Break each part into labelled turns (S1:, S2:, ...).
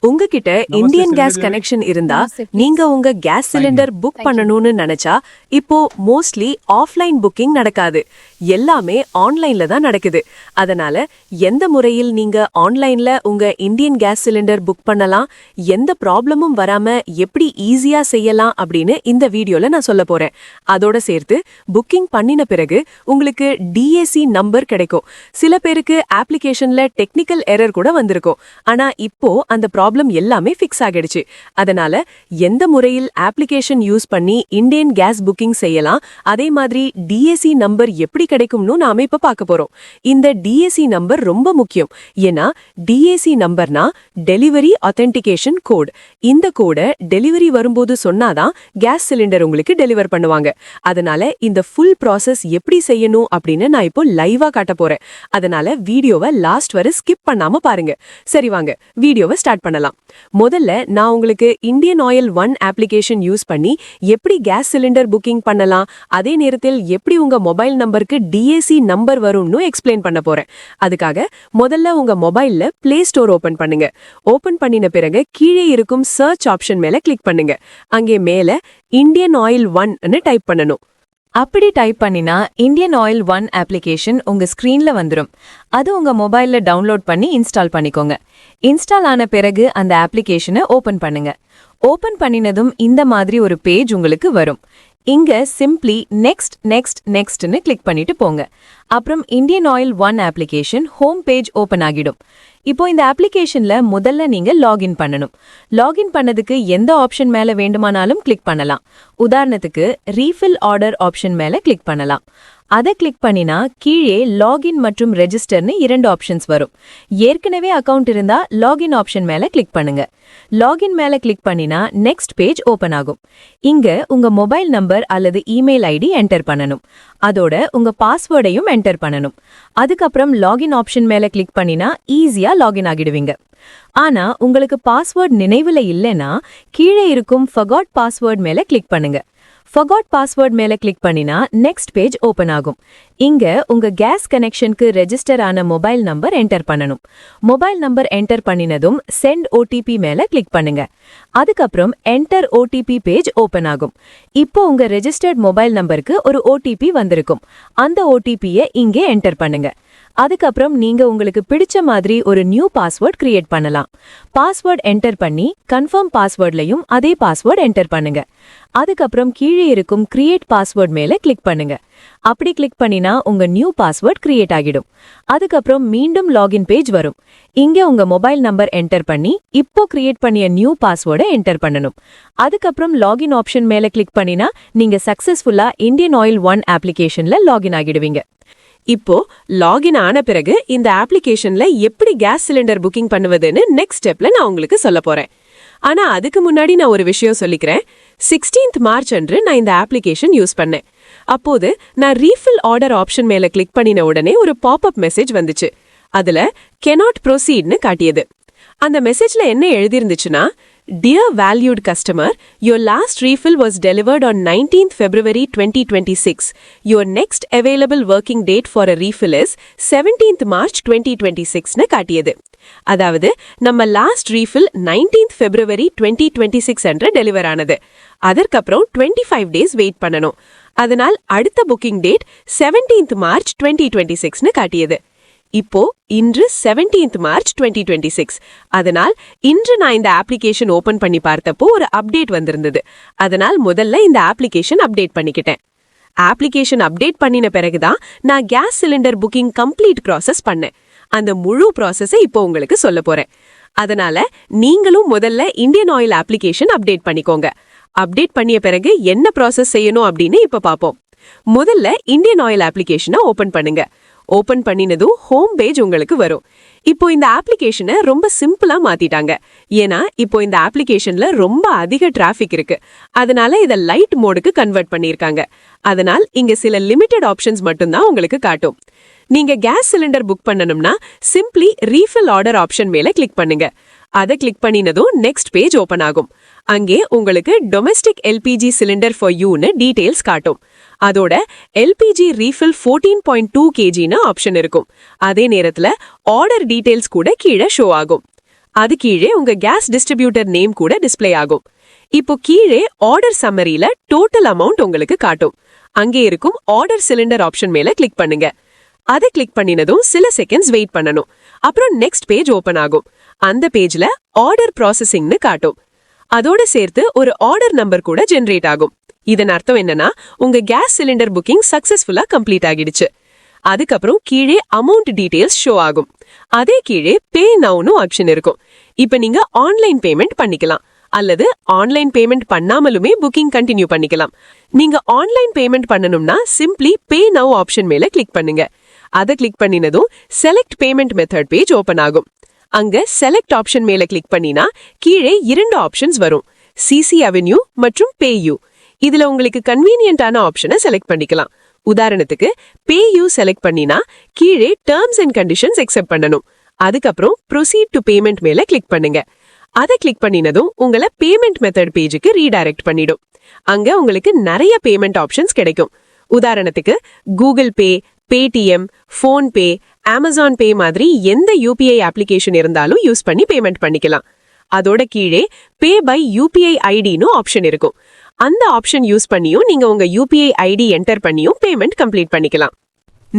S1: உங்ககிட்ட Indian gas connection இருந்தா நீங்க உங்க கேஸ் சிலிண்டர் புக் பண்ணணும்னு நினைச்சா இப்போ மோஸ்ட்லி ஆஃப்லைன் புக்கிங் நடக்காது, எல்லாமே ஆன்லைன்ல தான் நடக்குது. அதனால எந்த முறையில் நீங்க ஆன்லைன்ல உங்க இந்தியன் கேஸ் சிலிண்டர் புக் பண்ணலாம், எந்த ப்ராப்ளமும் வராம எப்படி ஈஸியா செய்யலாம் அப்படின்னு இந்த வீடியோல நான் சொல்ல போறேன். அதோட சேர்த்து புக்கிங் பண்ணின பிறகு உங்களுக்கு டிஏசி நம்பர் கிடைக்கும். சில பேருக்கு அப்ளிகேஷன்ல டெக்னிக்கல் எரர் கூட வந்திருக்கும். ஆனா இப்போ அந்த ப்ராப்ளம் எல்லாமே ஃபிக்ஸ் ஆகிடுச்சு. அதனால எந்த முறையில் அப்ளிகேஷன் யூஸ் பண்ணி இந்தியன் கேஸ் புக்கிங் செய்யலாம், அதே மாதிரி டிஏசி நம்பர் எப்படி கிடைக்கும்னு நாம இப்ப பார்க்க போறோம். இந்த டிஏசி நம்பர் ரொம்ப முக்கியம். ஏன்னா டிஏசி நம்பர்னா டெலிவரி ஆத்தென்டிகேஷன் கோட். இந்த கோட டெலிவரி வரும்போது சொன்னாதான் கேஸ் சிலிண்டர் உங்களுக்கு டெலிவர் பண்ணுவாங்க. அதனால இந்த ஃபுல் ப்ராசஸ் எப்படி செய்யணும் அப்படின்னு நான் இப்போ லைவா காட்ட போறேன். அதனால வீடியோவை லாஸ்ட் வரை ஸ்கிப் பண்ணாம பாருங்க. சரி, வாங்க வீடியோவை ஸ்டார்ட் பண்ணலாம். முதல்ல நான் உங்களுக்கு Indian oil one application use பண்ணி எப்படி கேஸ் சிலிண்டர் புக்கிங் பண்ணலாம், அதே நேரத்தில் எப்படி உங்க மொபைல் நம்பருக்கு டிஏசி நம்பர் வரும்னு எக்ஸ்பிளைன் பண்ண போறேன். அதுக்காக முதல்ல உங்க மொபைல்ல பிளே ஸ்டோர் ஓபன் பண்ணுங்க. ஓபன் பண்ணின பிறகு கீழே இருக்கும் சர்ச் ஆப்ஷன் மேல கிளிக் பண்ணுங்க. அங்கே மேல இந்தியன் ஆயில் ஒன்னு டைப் பண்ணணும். அப்படி டைப் பண்ணினா இந்தியன் ஆயில் ஒன் அப்ளிகேஷன் உங்க ஸ்கிரீன்ல வந்துடும். அது உங்க மொபைல்ல டவுன்லோட் பண்ணி இன்ஸ்டால் பண்ணிக்கோங்க. இன்ஸ்டால் ஆன பிறகு அந்த அப்ளிகேஷனை ஓபன் பண்ணுங்க. ஓபன் பண்ணினதும் இந்த மாதிரி ஒரு பேஜ் உங்களுக்கு வரும். இங்க சிம்பிளி நெக்ஸ்ட் நெக்ஸ்ட் நெக்ஸ்ட்னு கிளிக் பண்ணிட்டு போங்க. அப்புறம் Indian oil one application home page open ஆகிடும். இப்போ இந்த அப்ளிகேஷன்ல முதல்ல நீங்க லாகின் பண்ணணும். லாகின் பண்ணதுக்கு எந்த ஆப்ஷன் மேல வேண்டுமானாலும் கிளிக் பண்ணலாம். உதாரணத்துக்கு ரீஃபில் ஆர்டர் ஆப்ஷன் மேல கிளிக் பண்ணலாம். அதை கிளிக் பண்ணினா கீழே லாகின் மற்றும் ரெஜிஸ்டர்னு 2 ஆப்ஷன்ஸ் வரும். ஏற்கனவே அக்கவுண்ட் இருந்தா லாகின் ஆப்ஷன் மேல கிளிக் பண்ணுங்க. லாகின் மேல கிளிக் பண்ணினா நெக்ஸ்ட் பேஜ் ஓபன் ஆகும். இங்க உங்க மொபைல் நம்பர் அல்லது இமெயில் ஐடி என்டர் பண்ணணும். அதோட உங்க பாஸ்வேர்டையும் என்டர் பண்ணணும். அதுக்கப்புறம் லாகின் ஆப்ஷன் மேல கிளிக் பண்ணினா ஈஸியா லாகின் ஆகிடுவீங்க. ஆனா உங்களுக்கு பாஸ்வேர்ட் நினைவுல இல்லைன்னா கீழே இருக்கும் ஃபர்காட் பாஸ்வேர்ட் மேல கிளிக் பண்ணுங்க. ஃபர்காட் பாஸ்வேர்ட் மேல கிளிக் பண்ணினா நெக்ஸ்ட் பேஜ் ஓபன் ஆகும். இங்க உங்க கேஸ் கனெக்ஷனுக்கு ரெஜிஸ்டர் ஆன மொபைல் நம்பர் என்டர் பண்ணணும். மொபைல் நம்பர் என்டர் பண்ணினதும் சென்ட் ஓடிபி மேல கிளிக் பண்ணுங்க. அதுக்கப்புறம் என்டர் ஓடிபி பேஜ் ஓபன் ஆகும். இப்போ உங்க ரெஜிஸ்டர்ட் மொபைல் நம்பருக்கு ஒரு ஓடிபி வந்திருக்கும். அந்த ஓடிபியை இங்கே என்டர் பண்ணுங்க. அதுக்கப்புறம் நீங்க உங்களுக்கு பிடிச்ச மாதிரி ஒரு நியூ பாஸ்வேர்ட் கிரியேட் பண்ணலாம். பாஸ்வேர்ட் என்டர் பண்ணி கன்ஃபார்ம் பாஸ்வேர்ட்லயும் அதே பாஸ்வேர்ட் என்டர் பண்ணுங்க. அதுக்கப்புறம் கீழே இருக்கும் கிரியேட் பாஸ்வேர்ட் மேல கிளிக் பண்ணுங்க. அப்படி கிளிக் பண்ணினா உங்க நியூ பாஸ்வேர்ட் கிரியேட் ஆகிடும். அதுக்கப்புறம் மீண்டும் லாகின் பேஜ் வரும். இங்க உங்க மொபைல் நம்பர் என்டர் பண்ணி இப்போ கிரியேட் பண்ணிய நியூ பாஸ்வேர்டை என்டர் பண்ணணும். அதுக்கப்புறம் லாகின் ஆப்ஷன் மேல கிளிக் பண்ணினா நீங்க சக்சஸ்ஃபுல்லா இந்தியன் ஆயில் ஒன் அப்ளிகேஷன்ல லாகின் ஆகிடுவீங்க. இப்போ லாகின் ஆன பிறகு இந்த அப்ளிகேஷன்ல எப்படி கேஸ் சிலிண்டர் புக்கிங் பண்ணுவதுன்னு நெக்ஸ்ட் ஸ்டெப்ல நான் உங்களுக்கு சொல்ல போறேன். ஆனா அதுக்கு முன்னாடி நான் ஒரு விஷயம் சொல்லிக்கிறேன். 16th மார்ச் அன்று நான் இந்த அப்ளிகேஷன் யூஸ் பண்ணேன். அப்போது நான் ரீஃபில் ஆர்டர் ஆப்ஷன் மேல கிளிக் பண்ணின உடனே ஒரு பாப்அப் மெசேஜ் வந்துச்சு. அதுல cannot proceedனு காட்டியது. அந்த மெசேஜ்ல என்ன எழுதியிருந்துச்சுன்னா, Dear valued customer, your last refill was delivered on 19th February 2026. Your next available working date for a refill is 17th March 2026னு காட்டியது. அதாவது நம்ம லாஸ்ட் ரீஃபில் 19th February 2026 அன்று டெலிவர் ஆனது. அதற்கப்புறம் 25 டேஸ் வெயிட் பண்ணணும். அதனால் அடுத்த புக்கிங் டேட் 17th March 2026னு காட்டியது. இப்போ இன்று 17th March 2026. அதனால் இன்று நான் இந்த அப்ளிகேஷன் ஓபன் பண்ணி பார்த்தப்போ ஒரு அப்டேட் வந்திருந்தது. அதனால் முதல்ல இந்த அப்ளிகேஷன் அப்டேட் பண்ணிக்கிட்டேன். அப்ளிகேஷன் அப்டேட் பண்ணின பிறகுதான் நான் gas cylinder booking complete process பண்ணேன். அந்த முழு ப்ராசஸை இப்போ உங்களுக்கு சொல்ல போறேன். அதனால நீங்களும் முதல்ல இந்தியன் ஆயில் அப்ளிகேஷன் அப்டேட் பண்ணிக்கோங்க. அப்டேட் பண்ணிய பிறகு என்ன ப்ராசஸ் செய்யணும் அப்படின்னு இப்ப பாப்போம். முதல்ல இந்தியன் ஆயில் அப்ளிகேஷனை ஓபன் பண்ணுங்க. ஓபன் பண்ணினதும் ஹோம் பேஜ் உங்களுக்கு வரும். இப்போ இந்த அப்ளிகேஷனை ரொம்ப சிம்பிளா மாத்திட்டாங்க. ஏன்னா இப்போ இந்த அப்ளிகேஷன்ல ரொம்ப அதிக டிராஃபிக் இருக்கு. அதனால இத லைட் மோடுக்கு கன்வெர்ட் பண்ணிருக்காங்க. அதனால் இங்க சில லிமிடெட் ஆப்ஷன்ஸ் மட்டும்தான் உங்களுக்கு காட்டும். நீங்க கேஸ் சிலிண்டர் புக் பண்ணணும்னா சிம்பிளி ரீஃபில் ஆர்டர் ஆப்ஷன் மேல கிளிக் பண்ணுங்க. அதை கிளிக் பண்ணினதும் நெக்ஸ்ட் பேஜ் ஓபன் ஆகும். அங்கே உங்களுக்கு டொமெஸ்டிக் எல்பிஜி சிலிண்டர் ஃபார் யூன்னு டீடைல்ஸ் காட்டும். அதோட எல்பிஜி ரீஃபில் 14.2 kgன்னு ஆப்ஷன் இருக்கும். அதே நேரத்துல ஆர்டர் டீடைல்ஸ் கூட கீழே ஷோ ஆகும். அது கீழே உங்க கேஸ் டிஸ்ட்ரிபியூட்டர் நேம் கூட டிஸ்ப்ளே ஆகும். இப்போ கீழே ஆர்டர் சம்மரியில டோட்டல் அமௌண்ட் உங்களுக்கு காட்டும். அங்கே இருக்கும் ஆர்டர் சிலிண்டர் ஆப்ஷன் மேல கிளிக் பண்ணுங்க. அதை கிளிக் பண்ணினதும் சில செகண்ட்ஸ் வெயிட் பண்ணணும். அப்புறம் நெக்ஸ்ட் பேஜ் ஓபன் ஆகும். அந்த பேஜ்ல ஆர்டர் ப்ராசஸிங்னு காட்டும். அதோட சேர்த்து ஒரு ஆர்டர் நம்பர் கூட ஜெனரேட் ஆகும். இதன் அர்த்தம் என்னன்னா உங்க கேஸ் சிலிண்டர் புக்கிங் சக்சஸ்ஃபுல்லா கம்ப்ளீட் ஆகிடுச்சு. அதுக்கப்புறம் கீழே அமௌண்ட் டீடைல்ஸ் ஷோ ஆகும். அதே கீழே பே நவுன்னு ஆப்ஷன் இருக்கும். இப்ப நீங்க ஆன்லைன் பேமெண்ட் பண்ணிக்கலாம் அல்லது ஆன்லைன் பேமெண்ட் பண்ணாமலுமே புக்கிங் கண்டினியூ பண்ணிக்கலாம். நீங்க ஆன்லைன் பேமெண்ட் பண்ணணும்னா சிம்பிளி பே நவ் ஆப்ஷன் மேல கிளிக் பண்ணுங்க. அதை கிளிக் பண்ணினதும் select payment method page open ஆகும். அங்க செலக்ட் ஆப்ஷன் மேல கிளிக் பண்ணினா கீழே 2 ஆப்ஷன்ஸ் வரும், சிசி அவென்யூ மற்றும் பேயூ. இதுல உங்களுக்கு கன்வீனியன்டான ஆப்ஷனை செலக்ட் பண்ணிக்கலாம். உதாரணத்துக்கு பேயூ செலக்ட் பண்ணினா கீழே டேர்ம்ஸ் அண்ட் கண்டிஷன்ஸ் அக்செப்ட் பண்ணணும். அதுக்கப்புறம் ப்ரொசீட் டு பேமெண்ட் மேல கிளிக் பண்ணுங்க. அதை கிளிக் பண்ணினதும் உங்களை பேமெண்ட் மெத்தட் பேஜுக்கு ரீடைரக்ட் பண்ணிடும். அங்க உங்களுக்கு நிறைய பேமெண்ட் ஆப்ஷன்ஸ் கிடைக்கும். உதாரணத்துக்கு Google pay, Paytm, PhonePe, Amazon pay மாதிரி எந்த யூபிஐ அப்ளிகேஷன் இருந்தாலும் யூஸ் பண்ணி பேமெண்ட் பண்ணிக்கலாம். அதோட கீழே பே பை யூபிஐ ஐடின்னு ஆப்ஷன் இருக்கும். அந்த ஆப்ஷன் யூஸ் பண்ணியும் நீங்க உங்க யூபிஐ ஐடி என்டர் பண்ணியும் பேமெண்ட் கம்ப்ளீட் பண்ணிக்கலாம்.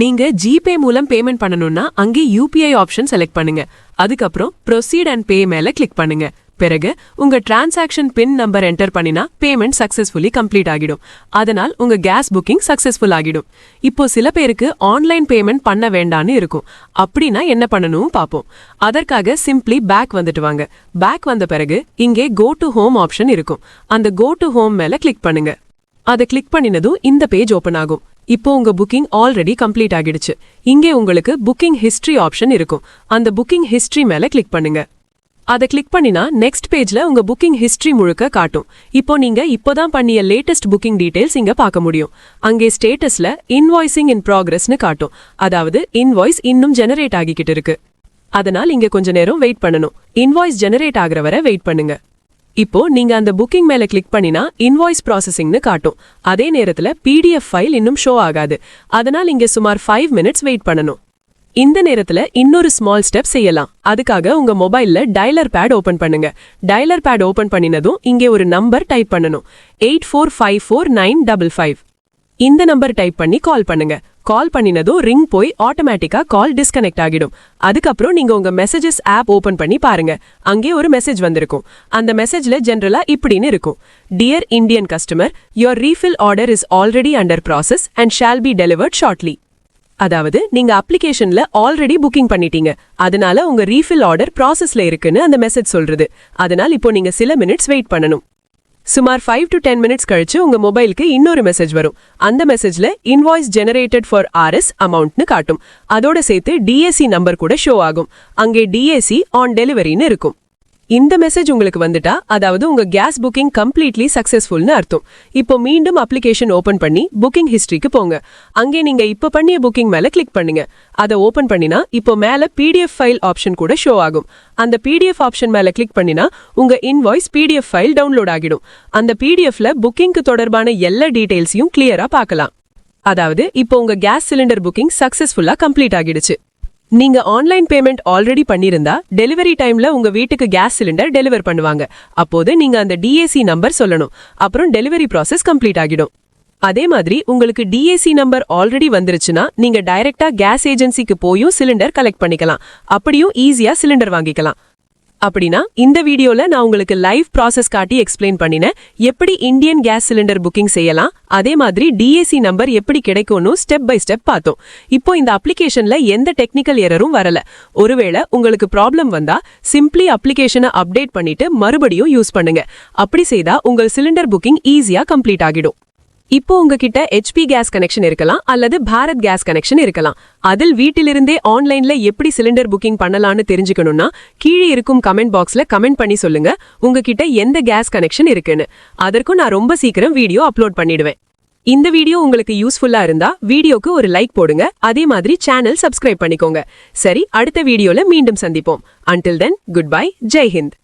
S1: நீங்க ஜிபே மூலம் பேமெண்ட் பண்ணணும்னா அங்கே யூபிஐ ஆப்ஷன் செலக்ட் பண்ணுங்க. அதுக்கப்புறம் ப்ரொசீட் அண்ட் பே மேல கிளிக் பண்ணுங்க. பிறகு உங்க டிரான்சாக்ஷன் பின் நம்பர் என்டர் பண்ணினா பேமெண்ட் சக்சஸ்ஃபுல்லி கம்ப்ளீட் ஆகிடும். அதனால் உங்க கேஸ் புக்கிங் சக்சஸ்ஃபுல் ஆகிடும். இப்போ சில பேருக்கு ஆன்லைன் பேமெண்ட் பண்ண வேண்டான்னு இருக்கும். அப்படின்னா என்ன பண்ணணும் பாப்போம். அதற்காக சிம்பிளி பேக் வந்துட்டு வாங்க. பேக் வந்த பிறகு இங்கே கோ டு ஹோம் ஆப்ஷன் இருக்கும். அந்த கோ டு ஹோம் மேல கிளிக் பண்ணுங்க. அதை கிளிக் பண்ணினதும் இந்த பேஜ் ஓபன் ஆகும். இப்போ உங்க புக்கிங் ஆல்ரெடி கம்ப்ளீட் ஆகிடுச்சு. இங்கே உங்களுக்கு புக்கிங் ஹிஸ்டரி ஆப்ஷன் இருக்கும். அந்த புக்கிங் ஹிஸ்டரி மேல கிளிக் பண்ணுங்க. அதை கிளிக் பண்ணினா நெக்ஸ்ட் பேஜ்ல உங்க புக்கிங் ஹிஸ்டரி முழுக்க காட்டும். இப்போ நீங்க இப்போதான் பண்ணிய லேட்டஸ்ட் புக்கிங் டீடைல்ஸ் இங்க பார்க்க முடியும். அங்கே ஸ்டேட்டஸ்ல இன்வாய்சிங் இன் ப்ராக்ரஸ்னு காட்டும். அதாவது இன்வாய்ஸ் இன்னும் ஜெனரேட் ஆகிக்கிட்டு இருக்கு. அதனால் இங்க கொஞ்ச நேரம் வெயிட் பண்ணணும். இன்வாய்ஸ் ஜெனரேட் ஆகிற வரை வெயிட் பண்ணுங்க. இப்போ நீங்க அந்த புக்கிங் மேல கிளிக் பண்ணினா இன்வாய்ஸ் ப்ராசஸிங்னு காட்டும். அதே நேரத்துல பிடிஎஃப் ஃபைல் இன்னும் ஷோ ஆகாது. அதனால் இங்க சுமார் 5 மினிட்ஸ் வெயிட் பண்ணணும். இந்த நேரத்துல இன்னொரு ஸ்மால் ஸ்டெப் செய்யலாம். அதுக்காக உங்க மொபைல்ல டயலர் பேட் ஓபன் பண்ணுங்க. டயலர் பேட் ஓபன் பண்ணினதும் இங்கே ஒரு நம்பர் டைப் பண்ணணும், 84544955. இந்த நம்பர் டைப் பண்ணி கால் பண்ணுங்க. கால் பண்ணினதும் ரிங் போய் ஆட்டோமேட்டிக்கா கால் டிஸ்கனெக்ட் ஆகிடும். அதுக்கப்புறம் நீங்க உங்க மெசேஜஸ் ஆப் ஓபன் பண்ணி பாருங்க. அங்கே ஒரு மெசேஜ் வந்திருக்கும். அந்த மெசேஜ்ல ஜெனரலா இப்படின்னு இருக்கும், dear Indian customer, your refill order is already under process and shall be delivered shortly. அதாவது நீங்க அப்ளிகேஷன்ல ஆல்ரெடி புக்கிங் பண்ணிட்டீங்க, அதனால உங்க ரீஃபில் ஆர்டர் ப்ராசஸ்ல இருக்குன்னு அந்த மெசேஜ் சொல்றது. அதனால் இப்போ நீங்க சில மினிட்ஸ் வெயிட் பண்ணணும். சுமார் 5 to 10 மினிட்ஸ் கழிச்சு உங்க மொபைலுக்கு இன்னொரு மெசேஜ் வரும். அந்த மெசேஜ்ல இன்வாய்ஸ் ஜெனரேட்டட் ஃபார் ஆர்எஸ் அமௌண்ட்னு காட்டும். அதோட சேர்த்து டிஏசி நம்பர் கூட ஷோ ஆகும். அங்கே டிஏசி ஆன் டெலிவரின்னு இருக்கும். இந்த மெசேஜ் உங்களுக்கு வந்துட்டா அதாவது உங்க கேஸ் புக்கிங் கம்ப்ளீட்லி சக்சஸ்ஃபுல்னு அர்த்தம். இப்போ மீண்டும் அப்ளிகேஷன் ஓபன் பண்ணி புக்கிங் ஹிஸ்டரிக்கு போங்க. அங்கே நீங்க இப்ப பண்ணிய புக்கிங் மேல கிளிக் பண்ணுங்க. அதை ஓபன் பண்ணினா இப்போ மேல பிடிஎஃப் ஃபைல் ஆப்ஷன் கூட ஷோ ஆகும். அந்த பிடிஎஃப் ஆப்ஷன் மேல கிளிக் பண்ணினா உங்க இன்வாய்ஸ் பிடிஎஃப் ஃபைல் டவுன்லோட் ஆகிடும். அந்த பிடிஎஃப்ல புக்கிங்க்கு தொடர்பான எல்லா டீடைல்ஸையும் கிளியரா பார்க்கலாம். அதாவது இப்போ உங்க கேஸ் சிலிண்டர் புக்கிங் சக்சஸ்ஃபுல்லா கம்ப்ளீட் ஆகிடுச்சு. நீங்க ஆன்லைன் பேமெண்ட் ஆல்ரெடி பண்ணிருந்தா டெலிவரி டைம்ல உங்க வீட்டுக்கு கேஸ் சிலிண்டர் டெலிவர் பண்ணுவாங்க. அப்போது நீங்க அந்த டிஏசி நம்பர் சொல்லணும். அப்புறம் டெலிவரி ப்ராசஸ் கம்ப்ளீட் ஆகிடும். அதே மாதிரி உங்களுக்கு டிஏசி நம்பர் ஆல்ரெடி வந்துருச்சுன்னா நீங்க டைரக்டா கேஸ் ஏஜென்சிக்கு போயும் சிலிண்டர் கலெக்ட் பண்ணிக்கலாம். அப்படியும் ஈஸியா சிலிண்டர் வாங்கிக்கலாம். அப்படின்னா இந்த வீடியோல நான் உங்களுக்கு லைவ் ப்ராசஸ் காட்டி எக்ஸ்பிளைன் பண்ணினேன். எப்படி இந்தியன் கேஸ் சிலிண்டர் புக்கிங் செய்யலாம், அதே மாதிரி டிஏசி நம்பர் எப்படி கிடைக்கும்னு ஸ்டெப் பை ஸ்டெப் பார்த்தோம். இப்போ இந்த அப்ளிகேஷன்ல எந்த டெக்னிக்கல் எரரும் வரல. ஒருவேளை உங்களுக்கு ப்ராப்ளம் வந்தா சிம்பிளி அப்ளிகேஷனை அப்டேட் பண்ணிட்டு மறுபடியும் யூஸ் பண்ணுங்க. அப்படி செய்தா உங்கள் சிலிண்டர் புக்கிங் ஈஸியா கம்ப்ளீட் ஆகிடும். இப்போ உங்ககிட்ட HP கேஸ் கனெக்ஷன் இருக்கலாம் அல்லது பாரத் கேஸ் கனெக்ஷன் இருக்கலாம். அதில் வீட்டிலிருந்தே ஆன்லைன்ல எப்படி சிலிண்டர் புக்கிங் பண்ணலாம்னு தெரிஞ்சுக்கணும்னா கீழே இருக்கும் கமெண்ட் பாக்ஸ்ல கமெண்ட் பண்ணி சொல்லுங்க உங்ககிட்ட எந்த கேஸ் கனெக்ஷன் இருக்குன்னு. அதற்கும் நான் ரொம்ப சீக்கிரம் வீடியோ அப்லோட் பண்ணிடுவேன். இந்த வீடியோ உங்களுக்கு யூஸ்ஃபுல்லா இருந்தா வீடியோக்கு ஒரு லைக் போடுங்க. அதே மாதிரி சேனல் சப்ஸ்கிரைப் பண்ணிக்கோங்க. சரி, அடுத்த வீடியோல மீண்டும் சந்திப்போம். Until then, goodbye. Jai Hind.